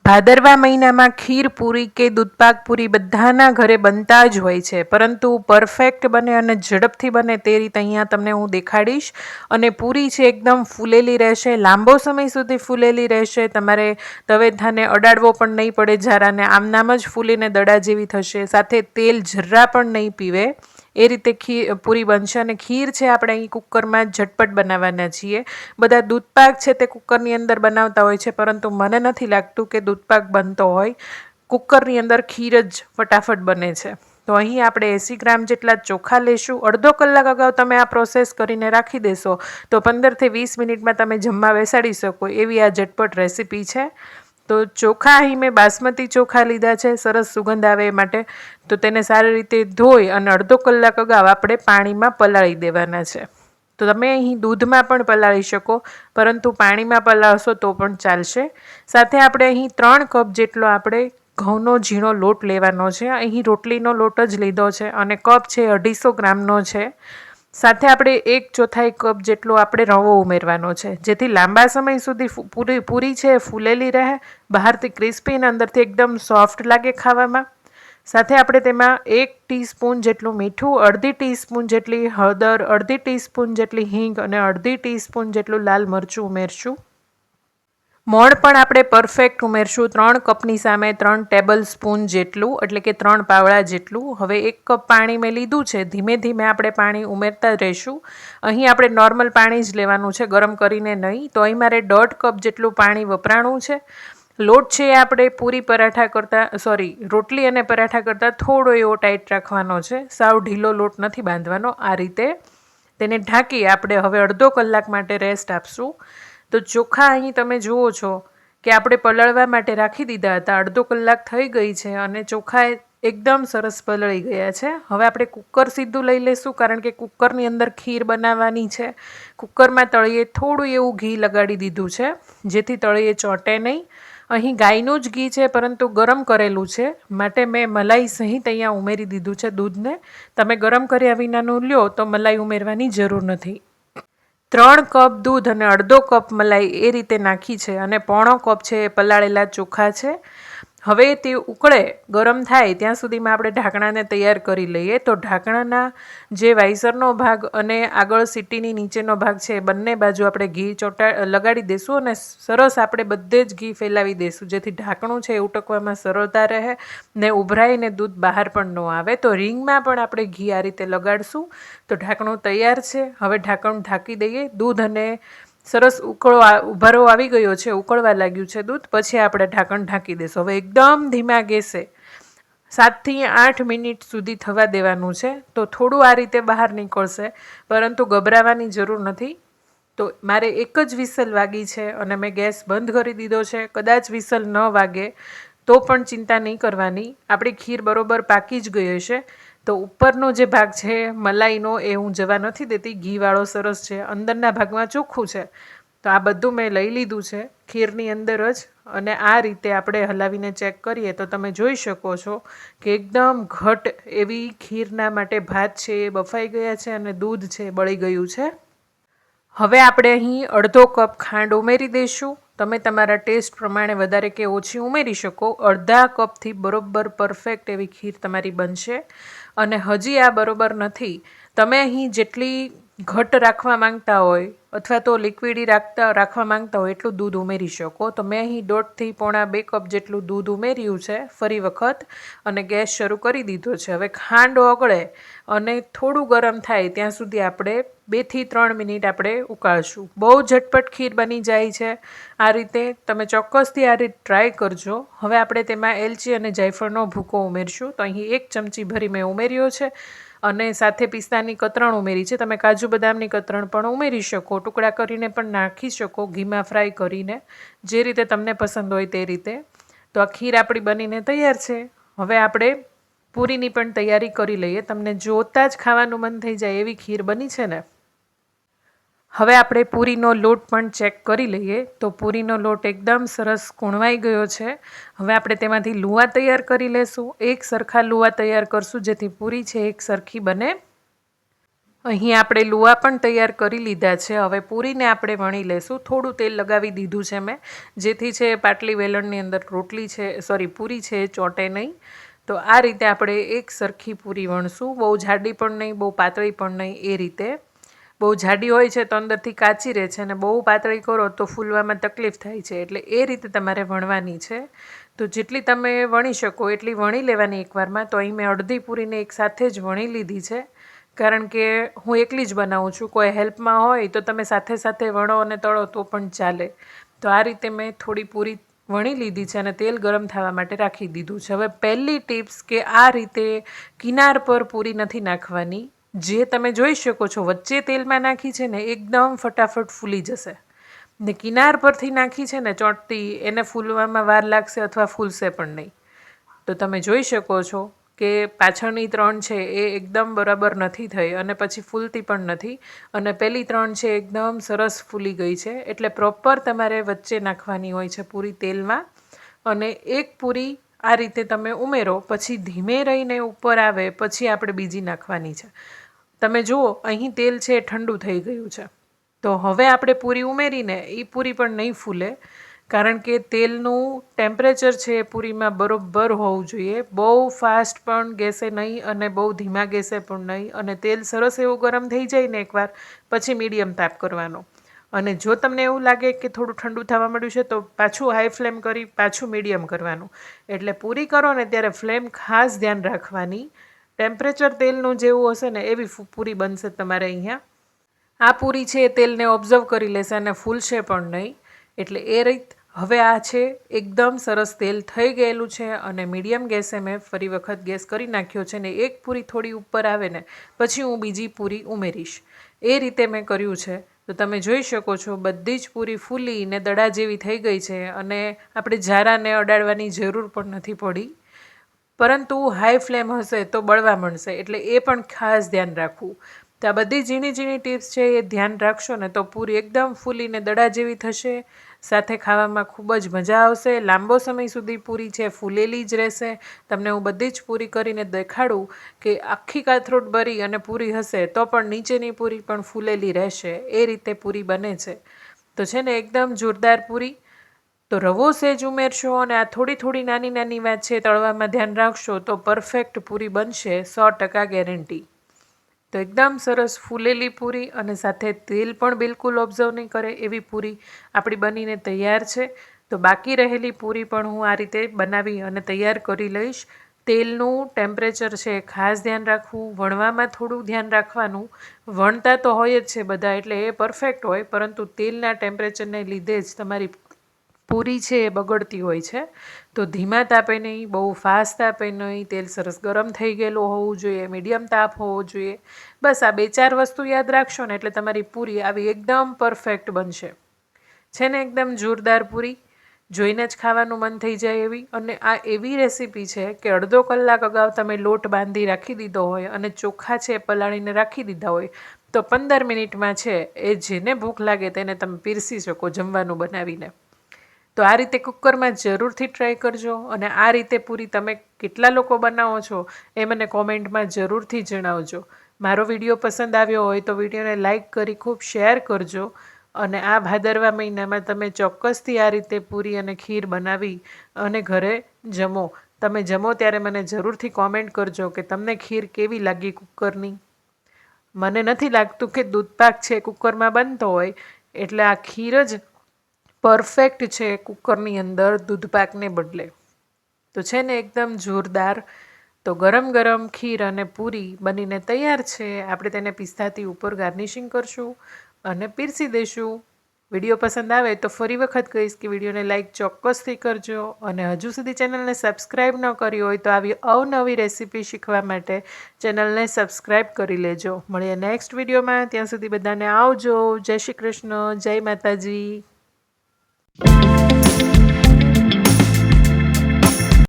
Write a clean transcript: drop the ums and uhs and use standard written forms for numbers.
ભાદરવા મહિનામાં ખીર પૂરી કે દૂધપાક પૂરી બધાના ઘરે બનતા જ હોય છે, પરંતુ પરફેક્ટ બને અને ઝડપથી બને તે રીતે અહીંયા તમને હું દેખાડીશ. અને પૂરી છે એકદમ ફૂલેલી રહેશે, લાંબો સમય સુધી ફૂલેલી રહેશે. તમારે તવેથાને અડાડવો પણ નહીં પડે જરાને, આમનામ જ ફૂલીને દડા જેવી થશે. સાથે તેલ જરા પણ નહીં પીવે એ રીતે પૂરી બનશે. અને ખીર છે આપણે અહીં કુકરમાં ઝટપટ બનાવવાના છીએ. બધા દૂધપાક છે તે કુકરની અંદર બનાવતા હોય છે, પરંતુ મને નથી લાગતું કે દૂધપાક બનતો હોય. કુકરની અંદર ખીર જ ફટાફટ બને છે. તો અહીં આપણે 80 ગ્રામ જેટલા ચોખા લેશું. અડધો કલાક અગાઉ તમે આ પ્રોસેસ કરીને રાખી દેશો તો 15 થી 20 મિનિટમાં તમે જમવા બેસાડી શકો એવી આ ઝટપટ રેસીપી છે. તો ચોખા અહીં મેં બાસમતી ચોખા લીધા છે, સરસ સુગંધ આવે એ માટે. તો તેને સારી રીતે ધોઈ અને અડધો કલાક અગાઉ આપણે પાણીમાં પલાળી દેવાના છે. તો તમે અહીં દૂધમાં પણ પલાળી શકો, પરંતુ પાણીમાં પલાળશો તો પણ ચાલશે. સાથે આપણે અહીં 3 કપ જેટલો આપણે ઘઉંનો ઝીણો લોટ લેવાનો છે. અહીં રોટલીનો લોટ જ લીધો છે અને કપ છે 250 ગ્રામનો છે. સાથે આપણે 1/4 કપ જેટલો આપણે રવો ઉમેરવાનો છે, જેથી લાંબા સમય સુધી પૂરી છે ફૂલેલી રહે, બહારથી ક્રિસ્પી અને અંદરથી એકદમ સોફ્ટ લાગે ખાવામાં. સાથે આપણે તેમાં 1 ટીસ્પૂન જેટલું મીઠું, અડધી ટીસ્પૂન જેટલી હળદર, અડધી ટીસ્પૂન જેટલી હિંગ અને અડધી ટીસ્પૂન જેટલું લાલ મરચું ઉમેરશું. મોણ પણ આપણે પરફેક્ટ ઉમેરશું, 3 કપની સામે 3 ટેબલ સ્પૂન જેટલું, એટલે કે 3 પાવડા જેટલું. હવે 1 કપ પાણી મેં લીધું છે, ધીમે ધીમે આપણે પાણી ઉમેરતા રહીશું. અહીં આપણે નોર્મલ પાણી જ લેવાનું છે, ગરમ કરીને નહીં. તો અહીં મારે 1.5 કપ જેટલું પાણી વપરાણું છે. લોટ છે એ આપણે રોટલી અને પરાઠા કરતાં થોડો એવો ટાઈટ રાખવાનો છે, સાવ ઢીલો લોટ નથી બાંધવાનો. આ રીતે તેને ઢાંકી આપણે હવે અડધો કલાક માટે રેસ્ટ આપશું. તો ચોખા અહીં તમે જુઓ છો કે આપણે પલળવા માટે રાખી દીધા હતા, અડધો કલાક થઈ ગઈ છે અને ચોખા એકદમ સરસ પલળી ગયા છે. હવે આપણે કુકર સીધું લઈ લેશું, કારણ કે કુકરની અંદર ખીર બનાવવાની છે. કુકરમાં તળિયે થોડું એવું ઘી લગાડી દીધું છે, જેથી તળિયે ચોંટે નહીં. અહીં ગાયનું જ ઘી છે, પરંતુ ગરમ કરેલું છે, માટે મેં મલાઈ સહિત અહીંયા ઉમેરી દીધું છે દૂધને. તમે ગરમ કર્યા વિનાનું લ્યો તો મલાઈ ઉમેરવાની જરૂર નથી. 3 કપ દૂધ અને અડધો કપ મલાઈ એ રીતે નાખી છે અને 1/4 કપ છે એ પલાળેલા ચોખા છે. હવે તે ઉકળે, ગરમ થાય ત્યાં સુધીમાં આપણે ઢાંકણાને તૈયાર કરી લઈએ. તો ઢાંકણાના જે વાઇસરનો ભાગ અને આગળ સીટીની નીચેનો ભાગ છે, બંને બાજુ આપણે ઘી લગાડી દઈશું અને સરસ આપણે બધે જ ઘી ફેલાવી દઈશું, જેથી ઢાંકણું છે એ ઉટકવામાં સરળતા રહે ને ઉભરાઈને દૂધ બહાર પણ ન આવે. તો રિંગમાં પણ આપણે ઘી આ રીતે લગાડશું. તો ઢાંકણું તૈયાર છે. હવે ઢાંકણું ઢાંકી દઈએ. દૂધ અને સરસ ઉભારો આવી ગયો છે, ઉકળવા લાગ્યું છે દૂધ. પછી આપણે ઢાંકણ ઢાંકી દઈશું. હવે એકદમ ધીમા ગેસે 7 થી 8 મિનિટ સુધી થવા દેવાનું છે. તો થોડું આ રીતે બહાર નીકળશે, પરંતુ ગભરાવાની જરૂર નથી. તો મારે એક જ વિસલ વાગી છે અને મેં ગેસ બંધ કરી દીધો છે. કદાચ વિસલ ન વાગે તો પણ ચિંતા નહીં કરવાની, આપણી ખીર બરોબર પાકી જ ગઈ હશે. તો ઉપરનો જે ભાગ છે મલાઈનો એ હું જવા નથી દેતી, ઘીવાળો સરસ છે, અંદરના ભાગમાં ચોખ્ખું છે. તો આ બધું મેં લઈ લીધું છે ખીરની અંદર જ, અને આ રીતે આપણે હલાવીને ચેક કરીએ તો તમે જોઈ શકો છો કે એકદમ ઘટ એવી ખીરના માટે ભાત છે એ બફાઈ ગયા છે અને દૂધ છે બળી ગયું છે. હવે આપણે અહીં અડધો કપ ખાંડ ઉમેરી દઈશું. તમે તમારા ટેસ્ટ પ્રમાણે વધારે કે ઓછી ઉમેરી શકો. અડધા કપથી બરોબર પરફેક્ટ એવી ખીર તમારી બનશે. અને હજી આ બરોબર નથી, તમે અહીં જેટલી ઘટ રાખવા માંગતા હોય અથવા તો લિક્વિડી રાખવા માંગતા હોય એટલું દૂધ ઉમેરી શકો. તો મેં અહીં 1.5 થી 2 કપ જેટલું દૂધ ઉમેર્યું છે ફરી વખત, અને ગેસ શરૂ કરી દીધો છે. હવે ખાંડ ઓગળે અને થોડું ગરમ થાય ત્યાં સુધી આપણે 2 થી 3 મિનિટ આપણે ઉકાળશું. બહુ ઝટપટ ખીર બની જાય છે આ રીતે. તમે ચોક્કસથી આ રીતે ટ્રાય કરજો. હવે આપણે તેમાં એલચી અને જાયફળનો ભૂકો ઉમેરશું. તો અહીં 1 ચમચી ભરી મેં ઉમેર્યો છે અને સાથે પિસ્તાની કતરણ ઉમેરી છે. તમે કાજુ બદામની કતરણ પણ ઉમેરી શકો, ટુકડા કરીને પણ નાખી શકો, ઘીમાં ફ્રાય કરીને, જે રીતે તમને પસંદ હોય તે રીતે. તો આ ખીર આપણી બનીને તૈયાર છે. હવે આપણે પૂરીની પણ તૈયારી કરી લઈએ. તમને જોતાં જ ખાવાનું મન થઈ જાય એવી ખીર બની છે ને. હવે આપણે પૂરીનો લોટ પણ ચેક કરી લઈએ. તો પૂરીનો લોટ એકદમ સરસ કૂણવાઈ ગયો છે. હવે આપણે તેમાંથી લુવા તૈયાર કરી લેશું. એક સરખા લુવા તૈયાર કરશું, જેથી પૂરી છે એક સરખી બને. અહીં આપણે લુવા પણ તૈયાર કરી લીધા છે. હવે પૂરીને આપણે વણી લેશું. થોડું તેલ લગાવી દીધું છે મેં, જેથી છે પાટલી વેલણની અંદર રોટલી છે પૂરી છે એ ચોંટે નહીં. તો આ રીતે આપણે એક સરખી પૂરી વણશું. બહુ જાડી પણ નહીં, બહુ પાતળી પણ નહીં, એ રીતે. બહુ જાડી હોય છે તો અંદરથી કાચી રહે છે, અને બહુ પાતળી કરો તો ફૂલવામાં તકલીફ થાય છે. એટલે એ રીતે તમારે વણવાની છે. તો જેટલી તમે વણી શકો એટલી વણી લેવાની એકવારમાં. તો અહીં મેં અડધી પૂરીને એક સાથે જ વણી લીધી છે, કારણ કે હું એકલી જ બનાવું છું. કોઈ હેલ્પમાં હોય તો તમે સાથે સાથે વણો અને તળો તો પણ ચાલે. તો આ રીતે મેં થોડી પૂરી વણી લીધી છે અને તેલ ગરમ થવા માટે રાખી દીધું છે. હવે પહેલી ટિપ્સ કે આ રીતે કિનાર પર પૂરી નથી નાખવાની. જે તમે જોઈ શકો છો વચ્ચે તેલમાં નાખી છે ને એકદમ ફટાફટ ફૂલી જશે, ને કિનાર પરથી નાખી છે ને ચોંટતી, એને ફૂલવામાં વાર લાગશે અથવા ફૂલશે પણ નહીં. તો તમે જોઈ શકો છો કે પાછળની 3 છે એ એકદમ બરાબર નથી થઈ અને પછી ફૂલતી પણ નથી, અને પહેલી 3 છે એકદમ સરસ ફૂલી ગઈ છે. એટલે પ્રોપર તમારે વચ્ચે નાખવાની હોય છે પૂરી તેલમાં, અને એક પૂરી આ રીતે તમે ઉમેરો, પછી ધીમે રહીને ઉપર આવે પછી આપણે બીજી નાખવાની છે. તમે જુઓ અહીં તેલ છે એ ઠંડુ થઈ ગયું છે. તો હવે આપણે પૂરી ઉમેરીને એ પૂરી પણ નહીં ફૂલે, કારણ કે તેલનું ટેમ્પરેચર છે એ પૂરીમાં બરોબર હોવું જોઈએ. બહુ ફાસ્ટ પણ ગેસે નહીં અને બહુ ધીમા ગેસે પણ નહીં. અને તેલ સરસ એવું ગરમ થઈ જાય ને એકવાર, પછી મીડિયમ તાપ કરવાનો. અને જો તમને એવું લાગે કે થોડું ઠંડુ થવા માંડ્યું છે તો પાછું હાઈ ફ્લેમ કરી પાછું મીડિયમ કરવાનું. એટલે પૂરી કરો ને ત્યારે ફ્લેમ ખાસ ધ્યાન રાખવાની. ટેમ્પરેચર તેલનું જેવું હશે ને એવી પૂરી બનશે તમારે અહીંયા. આ પૂરી છે એ તેલને ઓબ્ઝર્વ કરી લેશે અને ફૂલશે પણ નહીં. એટલે એ રીત. હવે આ છે એકદમ સરસ તેલ થઈ ગયેલું છે, અને મીડિયમ ગેસે મેં ફરી વખત ગેસ કરી નાખ્યો છે, ને એક પૂરી થોડી ઉપર આવે ને પછી હું બીજી પૂરી ઉમેરીશ. એ રીતે મેં કર્યું છે. તો તમે જોઈ શકો છો બધી જ પૂરી ફૂલીને દડા જેવી થઈ ગઈ છે, અને આપણે જારાને અડાડવાની જરૂર પણ નથી પડી. પરંતુ હાઈ ફ્લેમ હશે તો બળવા મળશે, એટલે એ પણ ખાસ ધ્યાન રાખવું. તો આ બધી ઝીણી ઝીણી ટિપ્સ છે એ ધ્યાન રાખશો ને તો પૂરી એકદમ ફૂલીને દડા જેવી થશે. સાથે ખાવામાં ખૂબ જ મજા આવશે. લાંબો સમય સુધી પૂરી છે ફૂલેલી જ રહેશે. તમને હું બધી જ પૂરી કરીને દેખાડું કે આખી કાથરોટ ભરી અને પૂરી હશે તો પણ નીચેની પૂરી પણ ફૂલેલી રહેશે. એ રીતે પૂરી બને છે. તો છે ને એકદમ જોરદાર પૂરી. તો રવો સેજ ઉમેરશો, અને આ થોડી થોડી નાની નાની વાત છે તળવામાં ધ્યાન રાખશો તો પરફેક્ટ પૂરી બનશે, 100% ગેરંટી. તો એકદમ સરસ ફૂલેલી પૂરી, અને સાથે તેલ પણ બિલકુલ ઓબ્ઝર્વ નહીં કરે એવી પૂરી આપણી બનીને તૈયાર છે. તો બાકી રહેલી પૂરી પણ હું આ રીતે બનાવી અને તૈયાર કરી લઈશ. તેલનું ટેમ્પરેચર છે ખાસ ધ્યાન રાખવું. વણવામાં થોડું ધ્યાન રાખવાનું. વણતા તો હોય જ છે બધા, એટલે એ પરફેક્ટ હોય, પરંતુ તેલના ટેમ્પરેચરને લીધે જ તમારી પૂરી છે એ બગડતી હોય છે. તો ધીમા તાપે નહીં, બહુ ફાસ્ટ તાપે નહીં. તેલ સરસ ગરમ થઈ ગયેલું હોવું જોઈએ, મીડિયમ તાપ હોવો જોઈએ. બસ આ 2-4 વસ્તુ યાદ રાખશો ને એટલે તમારી પૂરી આવી એકદમ પરફેક્ટ બનશે. છે ને એકદમ જોરદાર પૂરી, જોઈને જ ખાવાનું મન થઈ જાય એવી. અને આ એવી રેસીપી છે કે અડધો કલાક અગાઉ તમે લોટ બાંધી રાખી દીધો હોય અને ચોખા છે પલાળીને રાખી દીધા હોય તો 15 મિનિટમાં છે એ જેને ભૂખ લાગે તેને તમે પીરસી શકો જમવાનું બનાવીને. તો આ રીતે કુકરમાં જરૂરથી ટ્રાય કરજો. અને આ રીતે પૂરી તમે કેટલા લોકો બનાવો છો એ મને કોમેન્ટમાં જરૂરથી જણાવજો. મારો વિડીયો પસંદ આવ્યો હોય તો વિડીયોને લાઇક કરી ખૂબ શેર કરજો. અને આ ભાદરવા મહિનામાં તમે ચોક્કસથી આ રીતે પૂરી અને ખીર બનાવી અને ઘરે જમો. તમે જમો ત્યારે મને જરૂરથી કોમેન્ટ કરજો કે તમને ખીર કેવી લાગી કુકરની. મને નથી લાગતું કે દૂધપાક છે કુકરમાં બનતો હોય, એટલે આ ખીર જ પરફેક્ટ છે કુકરની અંદર દૂધપાકને બદલે. તો છે ને એકદમ જોરદાર. તો ગરમ ગરમ ખીર અને પૂરી બનીને તૈયાર છે. આપણે તેને પિસ્તાથી ઉપર ગાર્નિશિંગ કરશું અને પીરસી દઈશું. વિડીયો પસંદ આવે તો ફરી વખત કહીશ કે વિડીયોને લાઇક ચોક્કસથી કરજો. અને હજુ સુધી ચેનલને સબસ્ક્રાઈબ ન કરી હોય તો આવી અવનવી રેસીપી શીખવા માટે ચેનલને સબસ્ક્રાઈબ કરી લેજો. મળીએ નેક્સ્ટ વિડીયોમાં. ત્યાં સુધી બધાને આવજો. જય શ્રી કૃષ્ણ, જય માતાજી.